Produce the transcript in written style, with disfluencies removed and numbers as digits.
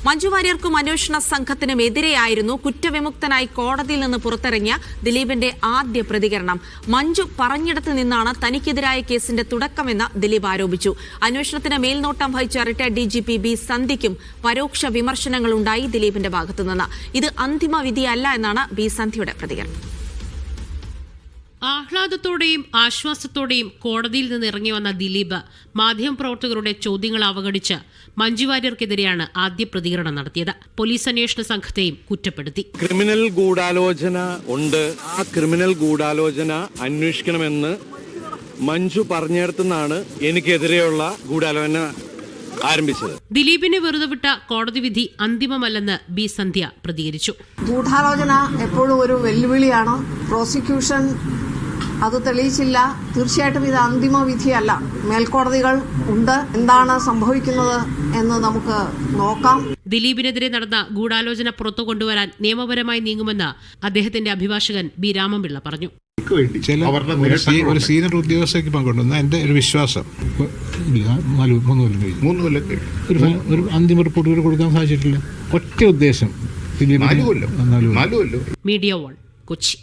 മഞ്ജു വാര്യർക്കും അന്വേഷണ സംഘത്തിനും എതിരെയായിരുന്നു കുറ്റവിമുക്തനായി കോടതിയിൽ നിന്ന് പുറത്തിറങ്ങിയ ദിലീപിന്റെ ആദ്യ പ്രതികരണം. മഞ്ജു പറഞ്ഞിടത്ത് നിന്നാണ് തനിക്കെതിരായ കേസിന്റെ തുടക്കമെന്ന് ദിലീപ് ആരോപിച്ചു. അന്വേഷണത്തിന് മേൽനോട്ടം വഹിച്ച റിട്ടയർഡ് DGP ബി സന്ധ്യയ്ക്കും പരോക്ഷ വിമർശനങ്ങളുണ്ടായി ദിലീപിന്റെ ഭാഗത്തുനിന്ന്. ഇത് അന്തിമ വിധിയല്ല എന്നാണ് ബി സന്ധ്യയുടെ പ്രതികരണം. ആഹ്ലാദത്തോടെയും ആശ്വാസത്തോടെയും കോടതിയിൽ നിന്ന് ഇറങ്ങി വന്ന ദിലീപ് മാധ്യമപ്രവർത്തകരുടെ ചോദ്യങ്ങൾ അവഗണിച്ച് മഞ്ജു വാര്യർക്കെതിരെയാണ് ആദ്യ പ്രതികരണം നടത്തിയത്. പോലീസ് അന്വേഷണ സംഘത്തെയും കുറ്റപ്പെടുത്തി. ക്രിമിനൽ ഗൂഢാലോചന ഉണ്ട്, ആ ക്രിമിനൽ ഗൂഢാലോചന അന്വേഷിക്കണമെന്ന് മഞ്ജു പറഞ്ഞിടത്തുനിന്നാണ് എനിക്കെതിരെയുള്ള ഗൂഢാലോചന ആരംഭിച്ചത്. ദിലീപിനെ വെറുതെ വിട്ട കോടതി വിധി അന്തിമമല്ലെന്ന് ബി സന്ധ്യ പ്രതികരിച്ചു. ഗൂഢാലോചന എപ്പോഴും ഒരു വെല്ലുവിളിയാണ്. പ്രോസിക്യൂഷൻ അത് തെളിയിച്ചില്ല. തീർച്ചയായിട്ടും ഇത് അന്തിമ വിധിയല്ല. മേൽക്കോടതികൾ ഉണ്ട്. എന്താണ് സംഭവിക്കുന്നത് എന്ന് നമുക്ക് നോക്കാം. ദിലീപിനെതിരെ നടന്ന ഗൂഢാലോചന പുറത്തു കൊണ്ടുവരാൻ നിയമപരമായി നീങ്ങുമെന്ന് അദ്ദേഹത്തിന്റെ അഭിഭാഷകൻ ബി രാമൻപിള്ള പറഞ്ഞു. ഒരു സീനിയർ ഉദ്യോഗസ്ഥയ്ക്ക് പങ്കുണ്ടെന്ന് എന്റെ ഒരു വിശ്വാസം. 3 കൊല്ലം ഒരു അന്തിമ റിപ്പോർട്ടുകൾ കൊടുക്കാൻ സാധിച്ചിട്ടില്ല. ഒറ്റ ഉദ്ദേശം, മീഡിയ വൺ, കൊച്ചി.